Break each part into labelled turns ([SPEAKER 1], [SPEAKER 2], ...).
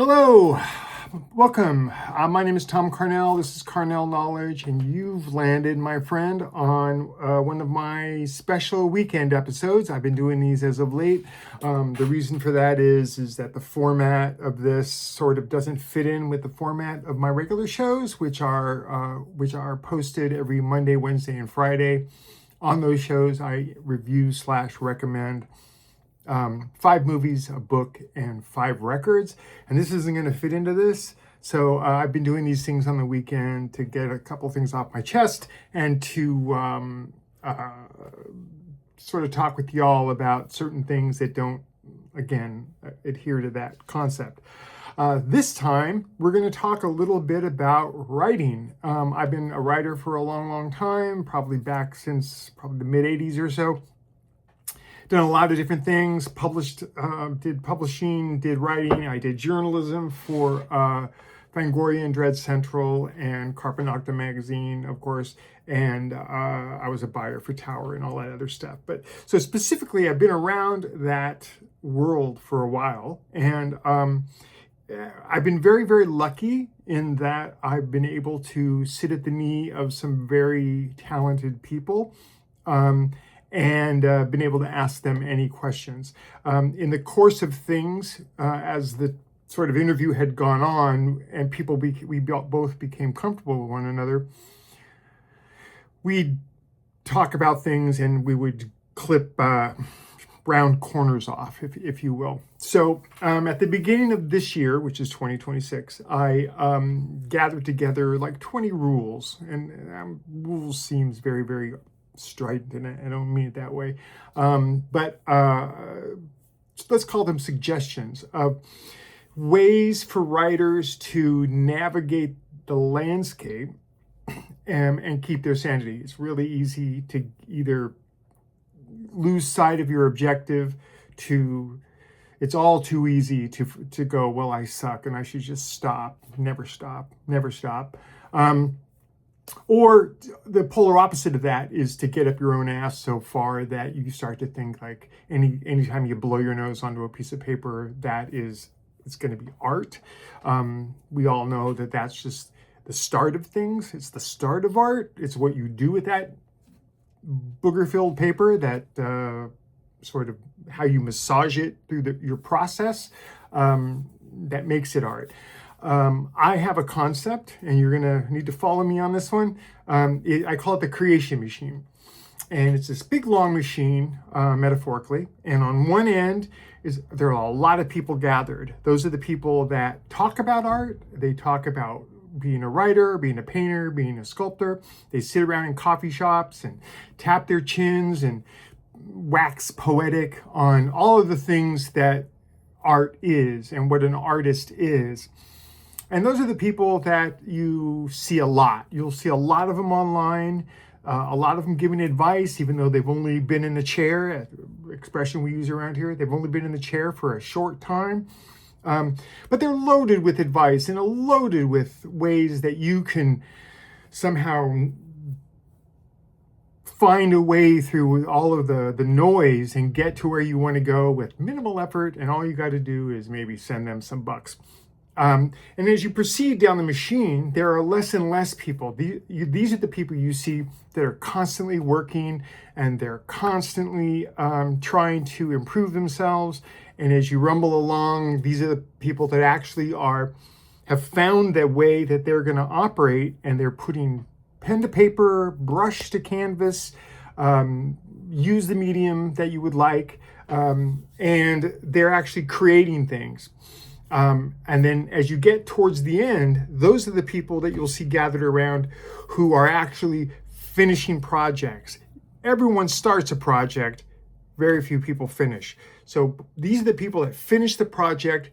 [SPEAKER 1] Hello, welcome. My name is Tom Carnell. This is Carnell Knowledge, and you've landed, my friend, on one of my special weekend episodes. I've been doing these as of late. The reason for that is that the format of this sort of doesn't fit in with the format of my regular shows, which are posted every Monday, Wednesday, and Friday. On those shows, I review/recommend 5 movies, a book, and 5 records. And this isn't going to fit into this. So I've been doing these things on the weekend to get a couple things off my chest and to sort of talk with y'all about certain things that don't, again, adhere to that concept. This time, we're going to talk a little bit about writing. I've been a writer for a long, long time, probably back since probably the mid-'80s or so. Done a lot of different things, did publishing, did writing. I did journalism for Fangoria and Dread Central and Carpe Noctem magazine, of course, and I was a buyer for Tower and all that other stuff. But so specifically, I've been around that world for a while, and I've been very, very lucky in that I've been able to sit at the knee of some very talented people. And been able to ask them any questions. In the course of things, as the sort of interview had gone on and we both became comfortable with one another, we'd talk about things and we would clip round corners off, if you will. So at the beginning of this year, which is 2026, I gathered together like 20 rules. And rules seems very, very strident, and I don't mean it that way, but let's call them suggestions of ways for writers to navigate the landscape and keep their sanity. It's really easy to either lose sight of your objective, it's all too easy to go, well, I suck and I should just stop, never stop. Or the polar opposite of that is to get up your own ass so far that you start to think like anytime you blow your nose onto a piece of paper, it's going to be art. We all know that that's just the start of things. It's the start of art. It's what you do with that booger-filled paper, that sort of how you massage it through your process, that makes it art. I have a concept, and you're going to need to follow me on this one. I call it the creation machine. And it's this big, long machine, metaphorically. And on one end, there are a lot of people gathered. Those are the people that talk about art. They talk about being a writer, being a painter, being a sculptor. They sit around in coffee shops and tap their chins and wax poetic on all of the things that art is and what an artist is. And those are the people that you see a lot. You'll see a lot of them online, a lot of them giving advice, even though they've only been in the chair, expression we use around here, they've only been in the chair for a short time. But they're loaded with advice and loaded with ways that you can somehow find a way through all of the noise and get to where you want to go with minimal effort. And all you got to do is maybe send them some bucks. And as you proceed down the machine, there are less and less people. These are the people you see that are constantly working, and they're constantly trying to improve themselves. And as you rumble along, these are the people that actually have found the way that they're going to operate, and they're putting pen to paper, brush to canvas, use the medium that you would like, and they're actually creating things. And then as you get towards the end, those are the people that you'll see gathered around who are actually finishing projects. Everyone starts a project, very few people finish. So these are the people that finish the project.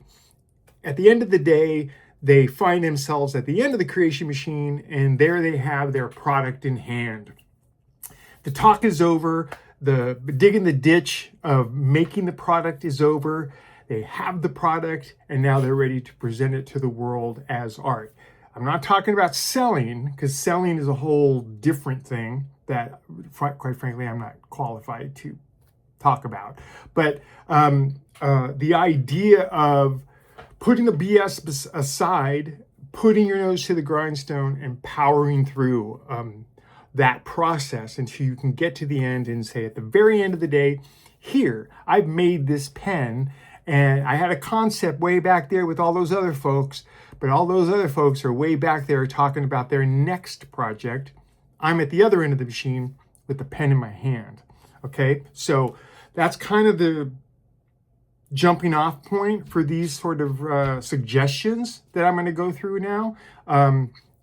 [SPEAKER 1] At the end of the day, they find themselves at the end of the creation machine, and there they have their product in hand. The talk is over. The digging the ditch of making the product is over. They have the product, and now they're ready to present it to the world as art. I'm not talking about selling, because selling is a whole different thing that, quite frankly, I'm not qualified to talk about. But the idea of putting the BS aside, putting your nose to the grindstone and powering through that process until you can get to the end and say at the very end of the day, here, I've made this pen, and I had a concept way back there with all those other folks, but all those other folks are way back there talking about their next project. I'm at the other end of the machine with the pen in my hand. Okay, so that's kind of the jumping off point for these sort of suggestions that I'm going to go through now.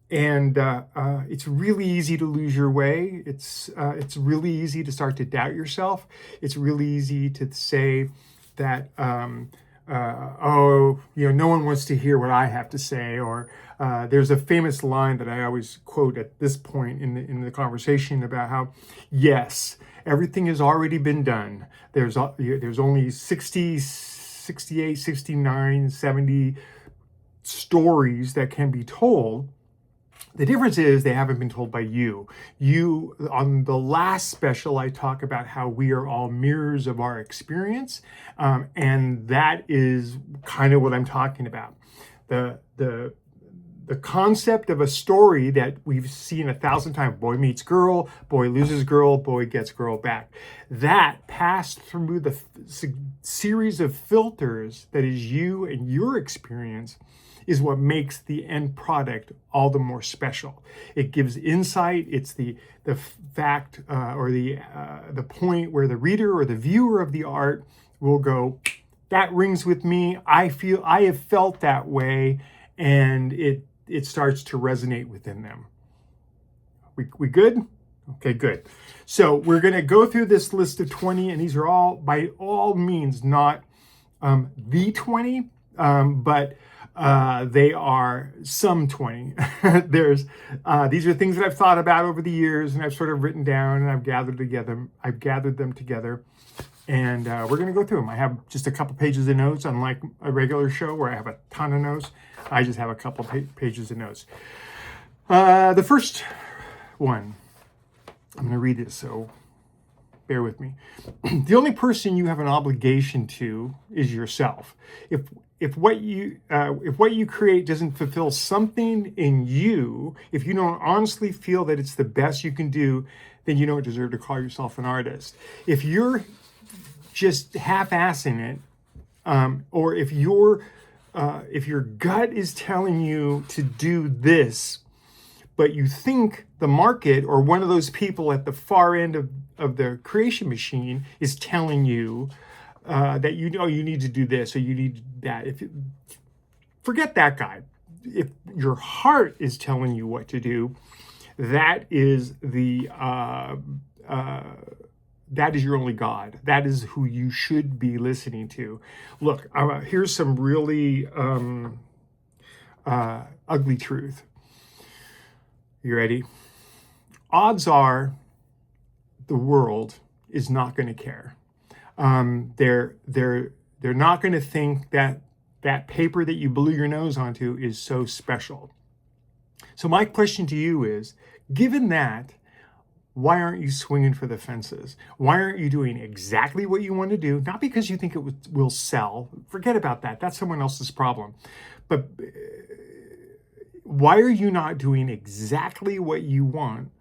[SPEAKER 1] It's really easy to lose your way. It's really easy to start to doubt yourself. It's really easy to say that, no one wants to hear what I have to say. Or there's a famous line that I always quote at this point in the conversation about how, yes, everything has already been done. There's only 60, 68, 69, 70 stories that can be told. The difference is they haven't been told by you. On the last special, I talk about how we are all mirrors of our experience. And that is kind of what I'm talking about. The concept of a story that we've seen 1,000 times, boy meets girl, boy loses girl, boy gets girl back. That passed through the series of filters that is you and your experience is what makes the end product all the more special. It gives insight. It's the fact or the point where the reader or the viewer of the art will go, that rings with me. I have felt that way, and it starts to resonate within them. We good? Okay, good. So we're going to go through this list of 20, and these are all, by all means, not the 20, but they are some 20. These are things that I've thought about over the years, and I've sort of written down, and I've gathered them together, and we're going to go through them. I have just a couple pages of notes, unlike a regular show where I have a ton of notes. I just have a couple pages of notes. The first one, I'm going to read it, so bear with me. The only person you have an obligation to is yourself. If what you create doesn't fulfill something in you, if you don't honestly feel that it's the best you can do, then you don't deserve to call yourself an artist. If you're just half-assing it, or if your gut is telling you to do this, but you think the market or one of those people at the far end of the creation machine is telling you that you need to do this or you need that. Forget that guy. If your heart is telling you what to do, that is that is your only God. That is who you should be listening to. Look, here's some really ugly truth. You ready? Odds are the world is not going to care. They're not going to think that paper that you blew your nose onto is so special. So my question to you is, given that, why aren't you swinging for the fences? Why aren't you doing exactly what you want to do? Not because you think it will sell. Forget about that. That's someone else's problem. But why are you not doing exactly what you want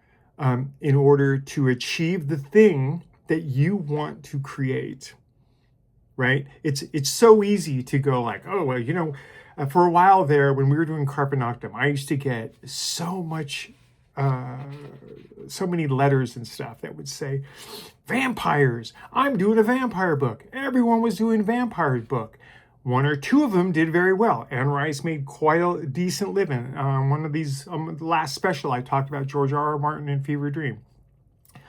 [SPEAKER 1] in order to achieve the thing that you want to create? Right? It's so easy to go like, oh, well, for a while there when we were doing Carpe Noctem, I used to get so many letters and stuff that would say, vampires, I'm doing a vampire book. Everyone was doing a vampire book. One or two of them did very well. Anne Rice made quite a decent living. One of these, the last special, I talked about George R.R. Martin and Fever Dream.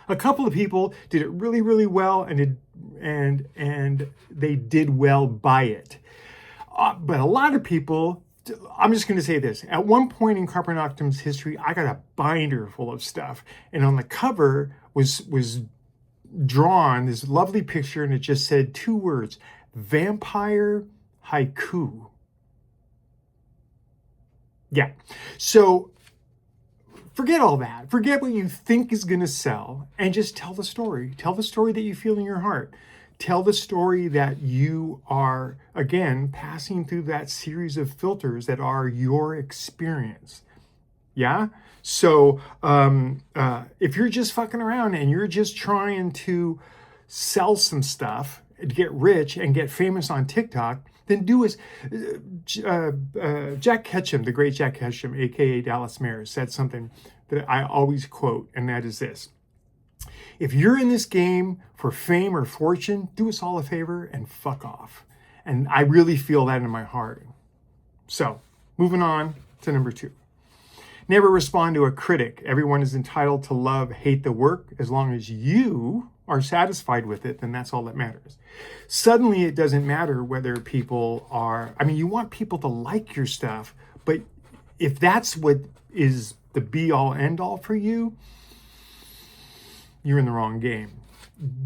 [SPEAKER 1] A couple of people did it really, really well, and they did well by it. But a lot of people, I'm just going to say this. At one point in Carpe Noctem's history, I got a binder full of stuff, and on the cover was drawn this lovely picture, and it just said two words: vampire haiku. Yeah. So forget all that. Forget what you think is going to sell and just tell the story. Tell the story that you feel in your heart. Tell the story that you are, again, passing through that series of filters that are your experience. Yeah? So if you're just fucking around and you're just trying to sell some stuff, get rich and get famous on TikTok, then do as Jack Ketchum, the great Jack Ketchum, aka Dallas Mayer, said something that I always quote, and that is this: if you're in this game for fame or fortune, do us all a favor and fuck off. And I really feel that in my heart. So, moving on to number 2. Never respond to a critic. Everyone is entitled to love, hate the work. As long as you are satisfied with it, then that's all that matters. Suddenly, it doesn't matter whether people are, you want people to like your stuff, but if that's what is the be all end all for you, you're in the wrong game.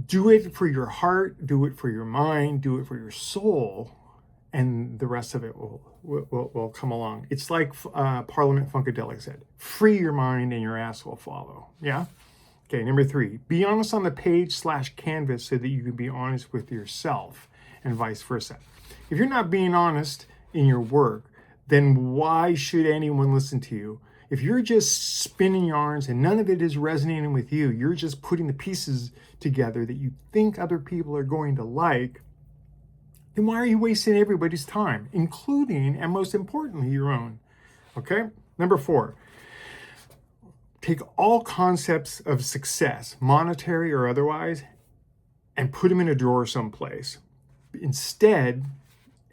[SPEAKER 1] Do it for your heart, do it for your mind, do it for your soul, and the rest of it will come along. It's like Parliament Funkadelic said, free your mind and your ass will follow. Yeah? Okay, number 3, be honest on the page/canvas so that you can be honest with yourself and vice versa. If you're not being honest in your work, then why should anyone listen to you? If you're just spinning yarns and none of it is resonating with you, you're just putting the pieces together that you think other people are going to like, then why are you wasting everybody's time, including, and most importantly, your own? Okay? Number 4, take all concepts of success, monetary or otherwise, and put them in a drawer someplace. Instead,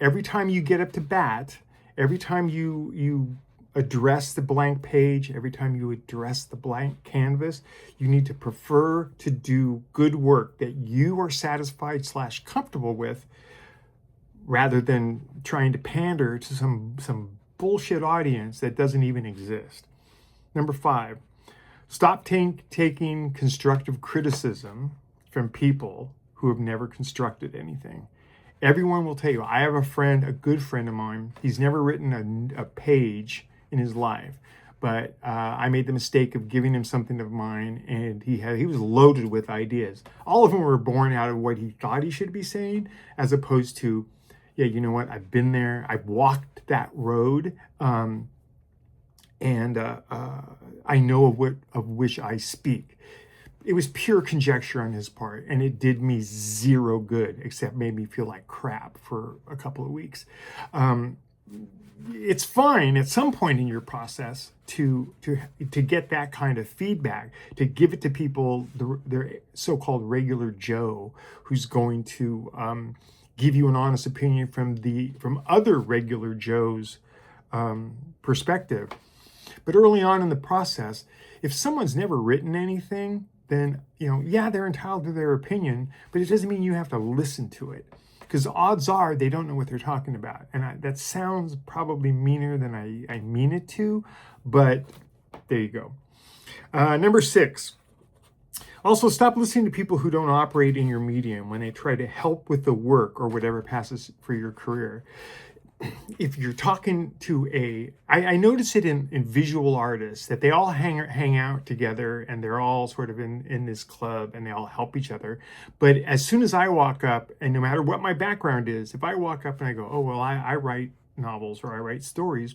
[SPEAKER 1] every time you get up to bat, every time you address the blank page, every time you address the blank canvas, you need to prefer to do good work that you are satisfied/comfortable with, rather than trying to pander to some bullshit audience that doesn't even exist. Number 5, stop taking constructive criticism from people who have never constructed anything. Everyone will tell you. I have a good friend of mine. He's never written a page in his life, but I made the mistake of giving him something of mine, and he was loaded with ideas. All of them were born out of what he thought he should be saying, as opposed to, yeah, you know what? I've been there. I've walked that road, and I know of which I speak. It was pure conjecture on his part, and it did me zero good, except made me feel like crap for a couple of weeks. It's fine at some point in your process to get that kind of feedback, to give it to people, their so-called regular Joe, who's going to give you an honest opinion from other regular Joe's perspective. But early on in the process, if someone's never written anything, then, yeah, they're entitled to their opinion, but it doesn't mean you have to listen to it. Because odds are they don't know what they're talking about. And that sounds probably meaner than I mean it to, but there you go. Number 6, also stop listening to people who don't operate in your medium when they try to help with the work or whatever passes for your career. If you're talking to I notice it in visual artists, that they all hang out together and they're all sort of in this club and they all help each other. But as soon as I walk up, and no matter what my background is, if I walk up and I go, oh, well, I write novels or I write stories,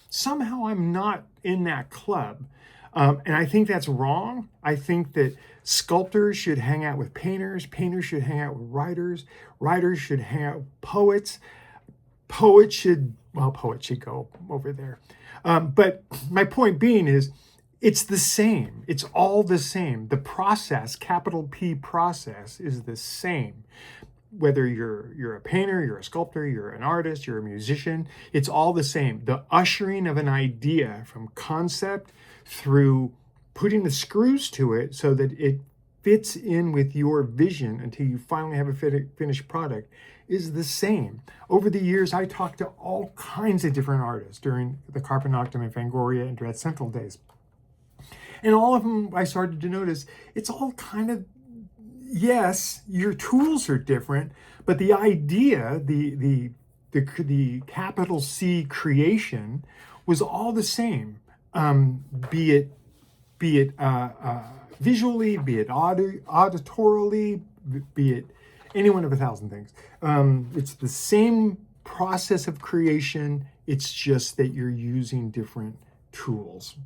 [SPEAKER 1] somehow I'm not in that club. And I think that's wrong. I think that sculptors should hang out with painters. Painters should hang out with writers. Writers should hang out with poets. Poets should go over there. But my point being is, it's the same. It's all the same. The process, capital P process, is the same. Whether you're a painter, you're a sculptor, you're an artist, you're a musician, it's all the same. The ushering of an idea from concept through putting the screws to it so that it fits in with your vision until you finally have a finished product is the same. Over the years, I talked to all kinds of different artists during the Carpe Noctem and Fangoria and Dread Central days. And all of them, I started to notice, it's all kind of, yes, your tools are different, but the idea, the capital C creation was all the same. Be it visually, be it auditorily, be it Any one of 1,000 things. It's the same process of creation. It's just that you're using different tools.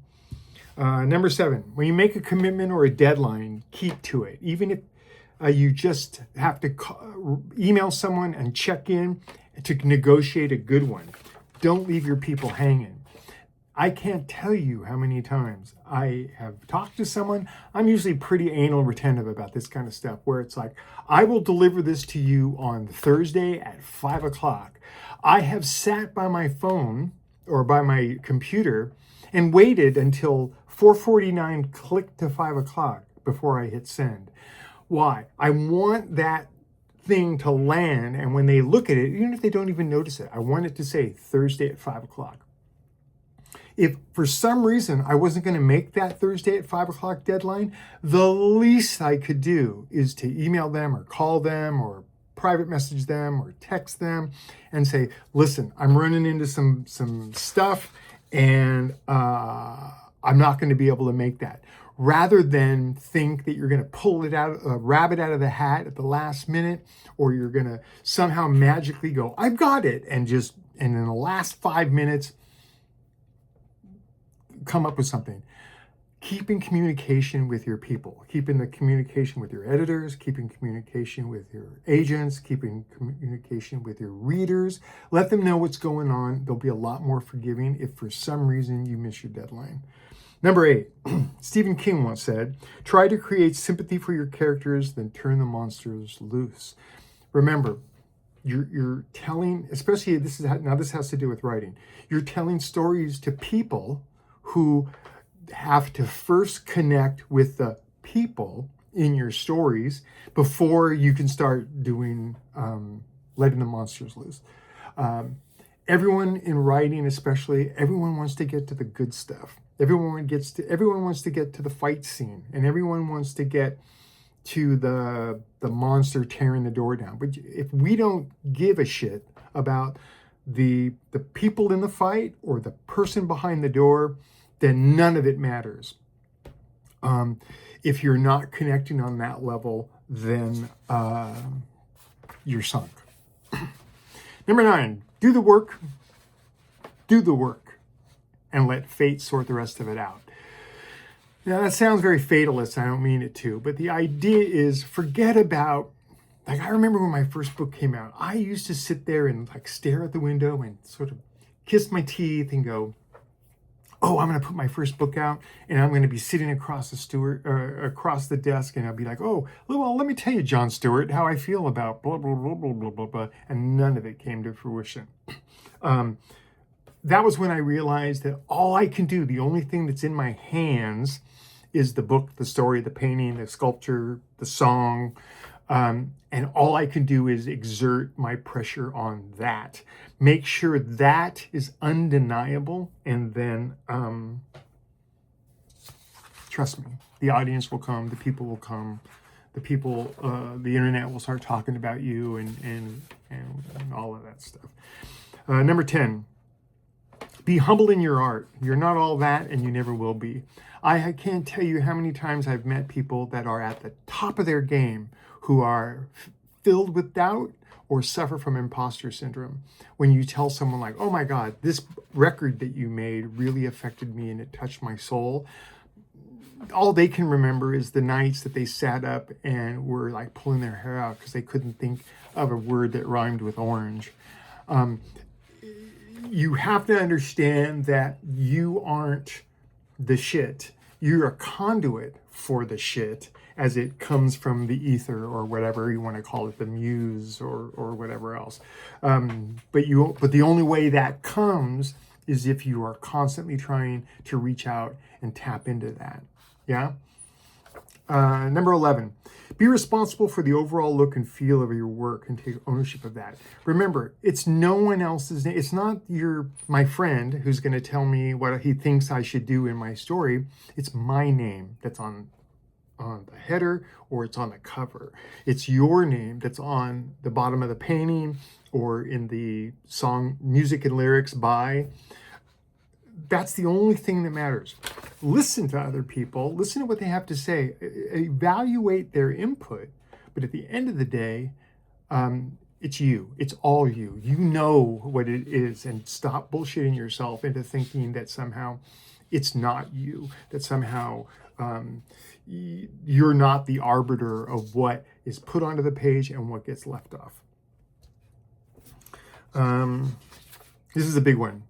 [SPEAKER 1] Number 7, when you make a commitment or a deadline, keep to it. Even if you just have to email someone and check in to negotiate a good one. Don't leave your people hanging. I can't tell you how many times I have talked to someone. I'm usually pretty anal retentive about this kind of stuff, where it's like, I will deliver this to you on Thursday at 5 o'clock. I have sat by my phone or by my computer and waited until 4:49 clicked to 5 o'clock before I hit send. Why? I want that thing to land, and when they look at it, even if they don't even notice it, I want it to say Thursday at 5 o'clock. If for some reason I wasn't going to make that Thursday at 5 o'clock deadline, the least I could do is to email them or call them or private message them or text them and say, listen, I'm running into some stuff and I'm not going to be able to make that. Rather than think that you're going to pull it out, a rabbit out of the hat at the last minute, or you're going to somehow magically go, I've got it, and in the last 5 minutes, come up with something. Keeping communication with your people, keeping the communication with your editors, keeping communication with your agents, keeping communication with your readers. Let them know what's going on. They'll be a lot more forgiving if for some reason you miss your deadline. Number 8, Stephen King once said, try to create sympathy for your characters, then turn the monsters loose. Remember, you're telling, especially this has to do with writing. You're telling stories to people who have to first connect with the people in your stories before you can start doing letting the monsters loose. Everyone in writing, especially, everyone wants to get to the good stuff. Everyone wants to get to the fight scene, and everyone wants to get to the monster tearing the door down. But if we don't give a shit about the people in the fight or the person behind the door, then none of it matters. If you're not connecting on that level, then you're sunk. Number 9, do the work, and let fate sort the rest of it out. Now, that sounds very fatalist. I don't mean it to, but the idea is forget about, like, I remember when my first book came out, I used to sit there and like stare out the window and sort of kiss my teeth and go, oh, I'm going to put my first book out and I'm going to be sitting across the desk, and I'll be like, oh, well, let me tell you, Jon Stewart, how I feel about blah, blah, blah, blah, blah, blah, blah. And none of it came to fruition. That was when I realized that all I can do, the only thing that's in my hands is the book, the story, the painting, the sculpture, the song. And all I can do is exert my pressure on that. Make sure that is undeniable, and then trust me, the audience will come, the people will come, the internet will start talking about you and all of that stuff. Number 10, be humble in your art. You're not all that, and you never will be. I can't tell you how many times I've met people that are at the top of their game who are filled with doubt or suffer from imposter syndrome. When you tell someone like, oh my God, this record that you made really affected me and it touched my soul, all they can remember is the nights that they sat up and were like pulling their hair out because they couldn't think of a word that rhymed with orange. You have to understand that you aren't the shit. You're a conduit for the shit as it comes from the ether or whatever you want to call it, the muse or whatever else. But the only way that comes is if you are constantly trying to reach out and tap into that. Yeah. Number 11, be responsible for the overall look and feel of your work and take ownership of that. Remember, it's no one else's name. It's not my friend who's going to tell me what he thinks I should do in my story. It's my name that's on the header or it's on the cover. It's your name that's on the bottom of the painting or in the song, music and lyrics by. That's the only thing that matters. Listen to other people, listen to what they have to say, evaluate their input, but at the end of the day, It's you. It's all you. You know what it is, and stop bullshitting yourself into thinking that somehow it's not you, that somehow you're not the arbiter of what is put onto the page and what gets left off. This is a big one.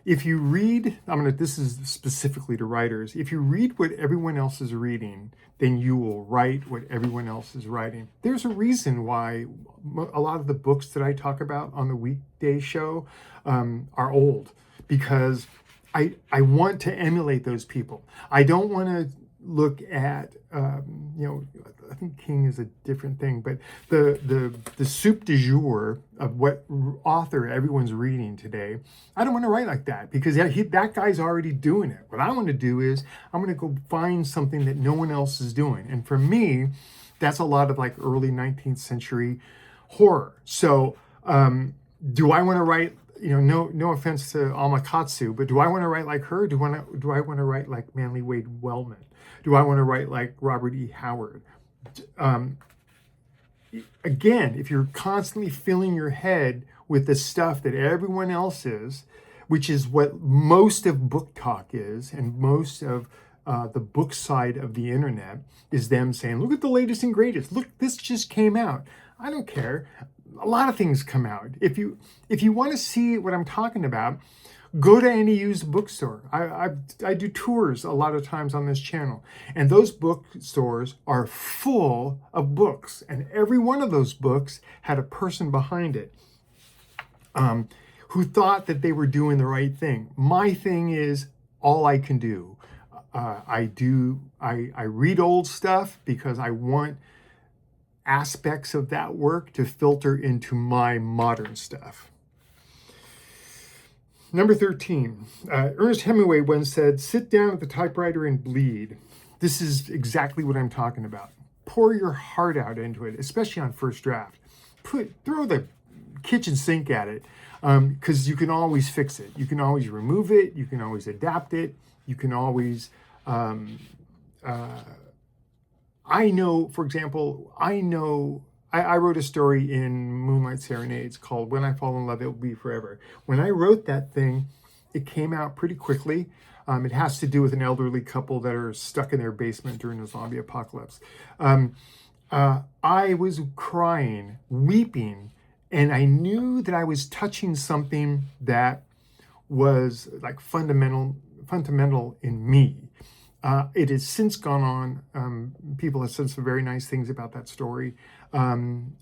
[SPEAKER 1] If you read, this is specifically to writers, if you read what everyone else is reading, then you will write what everyone else is writing. There's a reason why a lot of the books that I talk about on the weekday show are old, because I want to emulate those people. I don't want to look at, I think King is a different thing, but the soup du jour of what author everyone's reading today, I don't want to write like that, because that guy's already doing it. What I want to do is I'm going to go find something that no one else is doing. And for me, that's a lot of like early 19th century horror. So do I want to write, no offense to Alma Katsu, but do I want to write like her? Do I want to write like Manly Wade Wellman? Do I want to write like Robert E. Howard? Again, if you're constantly filling your head with the stuff that everyone else is, which is what most of book talk is, and most of the book side of the internet is them saying, look at the latest and greatest. Look, this just came out. I don't care. A lot of things come out. If you want to see what I'm talking about, go to any used bookstore. I do tours a lot of times on this channel, and those bookstores are full of books, and every one of those books had a person behind it who thought that they were doing the right thing. My thing is all I can do. I read old stuff because I want aspects of that work to filter into my modern stuff. Number 13, Ernest Hemingway once said, sit down at the typewriter and bleed. This is exactly what I'm talking about. Pour your heart out into it, especially on first draft. Throw the kitchen sink at it, because you can always fix it. You can always remove it. You can always adapt it. You can always, I know, for example, I wrote a story in Moonlight Serenades called When I Fall in Love, It Will Be Forever. When I wrote that thing, it came out pretty quickly. It has to do with an elderly couple that are stuck in their basement during the zombie apocalypse. I was crying, weeping, and I knew that I was touching something that was like fundamental in me. It has since gone on. People have said some very nice things about that story. One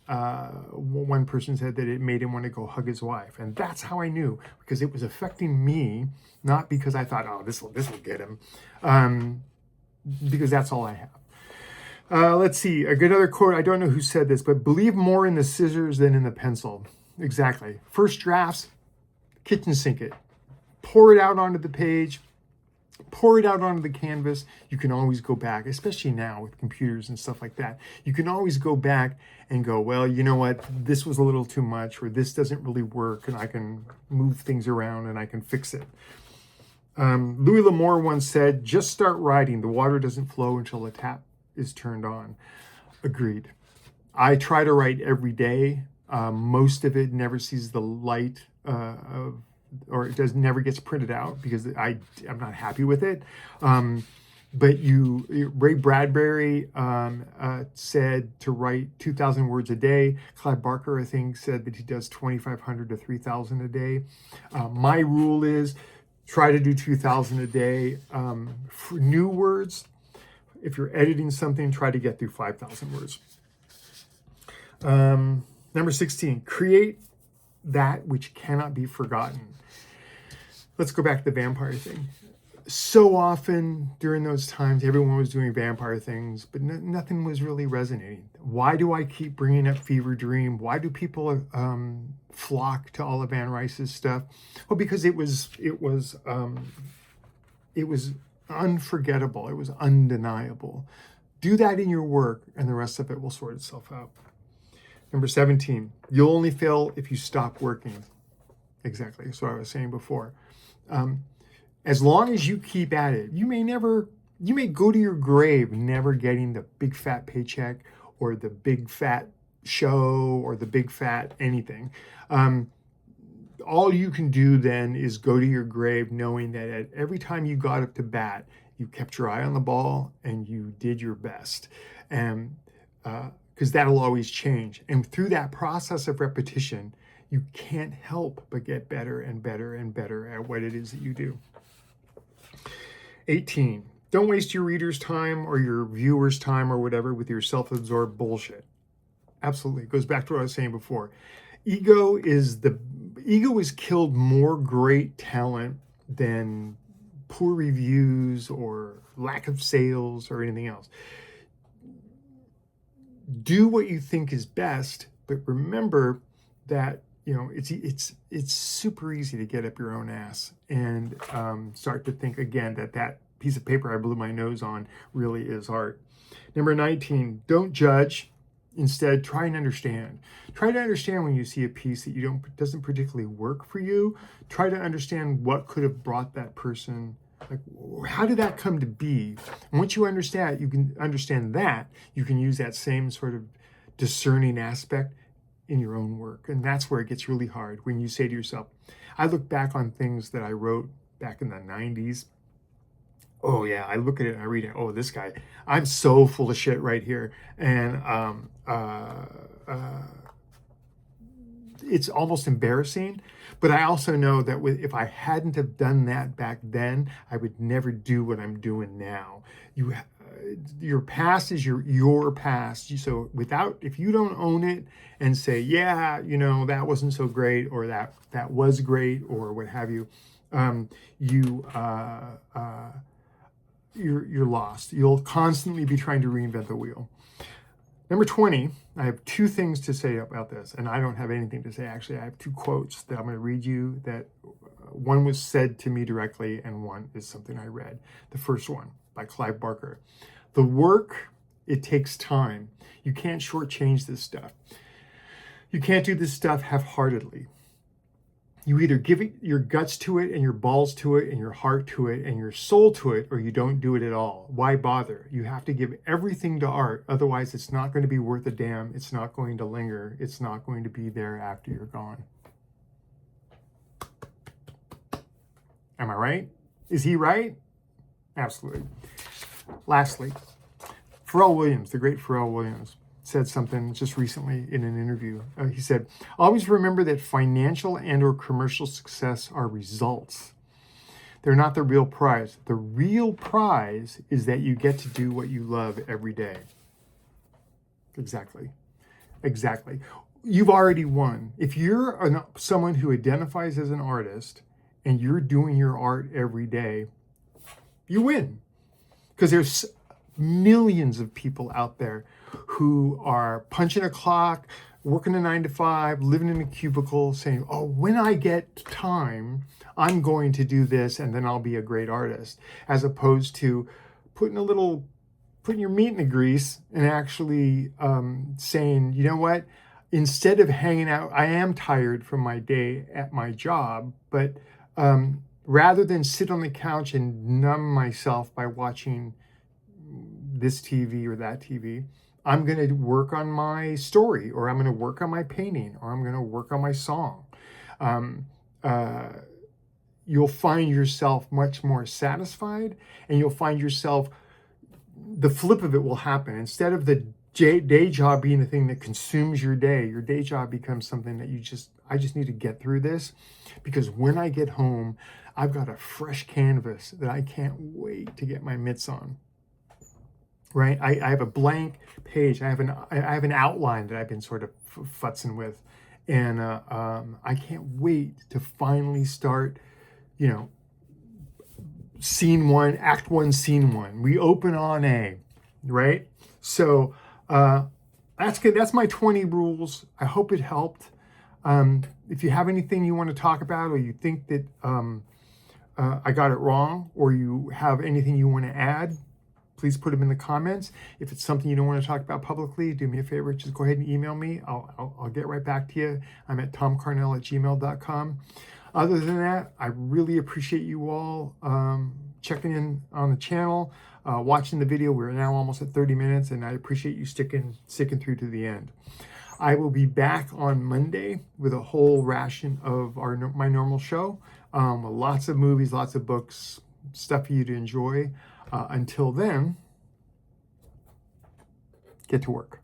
[SPEAKER 1] person said that it made him want to go hug his wife. And that's how I knew, because it was affecting me, not because I thought, oh, this will get him, because that's all I have. Let's see, a good other quote. I don't know who said this, but believe more in the scissors than in the pencil. Exactly. First drafts, kitchen sink it. Pour it out onto the page. Pour it out onto the canvas. You can always go back, especially now with computers and stuff like that. You can always go back and go, well, you know what? This was a little too much, or this doesn't really work, and I can move things around and I can fix it. Louis L'Amour once said, just start writing. The water doesn't flow until the tap is turned on. Agreed. I try to write every day. Most of it never sees the light or it never gets printed out because I'm not happy with it. But Ray Bradbury said to write 2,000 words a day. Clive Barker, I think, said that he does 2,500 to 3,000 a day. My rule is try to do 2,000 a day. For new words, if you're editing something, try to get through 5,000 words. Number 16, create that which cannot be forgotten. Let's go back to the vampire thing. So often during those times, everyone was doing vampire things, but nothing was really resonating. Why do I keep bringing up Fever Dream? Why do people flock to Olive Van Rice's stuff? Well, because it was unforgettable. It was undeniable. Do that in your work, and the rest of it will sort itself out. Number 17, you'll only fail if you stop working. Exactly, that's what I was saying before. As long as you keep at it, you may go to your grave never getting the big fat paycheck or the big fat show or the big fat anything. All you can do then is go to your grave knowing that at every time you got up to bat, you kept your eye on the ball and you did your best. And because that'll always change. And through that process of repetition, you can't help but get better and better and better at what it is that you do. 18, don't waste your reader's time or your viewer's time or whatever with your self-absorbed bullshit. Absolutely. It goes back to what I was saying before. Ego has killed more great talent than poor reviews or lack of sales or anything else. Do what you think is best, but remember that it's super easy to get up your own ass and start to think again that piece of paper I blew my nose on really is art. Number 19, don't judge. Instead, try and understand. Try to understand when you see a piece that doesn't particularly work for you. Try to understand what could have brought that person. Like, how did that come to be? And once you understand, you can use that same sort of discerning aspect in your own work. And that's where it gets really hard when you say to yourself, I look back on things that I wrote back in the 90s. Oh yeah, I look at it and I read it. Oh, this guy, I'm so full of shit right here. And it's almost embarrassing. But I also know that if I hadn't have done that back then, I would never do what I'm doing now. Your past is your past. So if you don't own it and say, yeah, that wasn't so great, or that was great, or what have you, you're lost. You'll constantly be trying to reinvent the wheel. Number 20, I have two things to say about this, and I don't have anything to say. Actually, I have two quotes that I'm going to read you that one was said to me directly and one is something I read. The first one by Clive Barker. The work, it takes time. You can't shortchange this stuff. You can't do this stuff half-heartedly. You either give it your guts to it and your balls to it and your heart to it and your soul to it, or you don't do it at all. Why bother? You have to give everything to art. Otherwise, it's not going to be worth a damn. It's not going to linger. It's not going to be there after you're gone. Am I right? Is he right? Absolutely. Lastly, Pharrell Williams, the great Pharrell Williams, said something just recently in an interview. He said, always remember that financial and or commercial success are results. They're not the real prize. The real prize is that you get to do what you love every day. Exactly. You've already won. If you're someone who identifies as an artist and you're doing your art every day, you win. Because there's millions of people out there who are punching a clock, working a 9-to-5, living in a cubicle, saying, oh, when I get time, I'm going to do this and then I'll be a great artist, as opposed to putting your meat in the grease and actually saying, you know what, instead of hanging out, I am tired from my day at my job, but rather than sit on the couch and numb myself by watching this TV or that TV, I'm going to work on my story, or I'm going to work on my painting, or I'm going to work on my song. You'll find yourself much more satisfied, and you'll find yourself, the flip of it will happen. Instead of the day job being the thing that consumes your day job becomes something that I just need to get through this, because when I get home, I've got a fresh canvas that I can't wait to get my mitts on. Right, I have a blank page. I have an outline that I've been sort of futzing with, and I can't wait to finally start. Scene 1, Act 1, Scene 1. We open on A, right? So that's good. That's my 20 rules. I hope it helped. If you have anything you want to talk about, or you think that I got it wrong, or you have anything you want to add, please put them in the comments. If it's something you don't want to talk about publicly, do me a favor, just go ahead and email me. I'll get right back to you. I'm at tomcarnell@gmail.com. Other than that, I really appreciate you all checking in on the channel, watching the video. We're now almost at 30 minutes, and I appreciate you sticking through to the end. I will be back on Monday with a whole ration of my normal show. Lots of movies, lots of books, stuff for you to enjoy. Until then, get to work.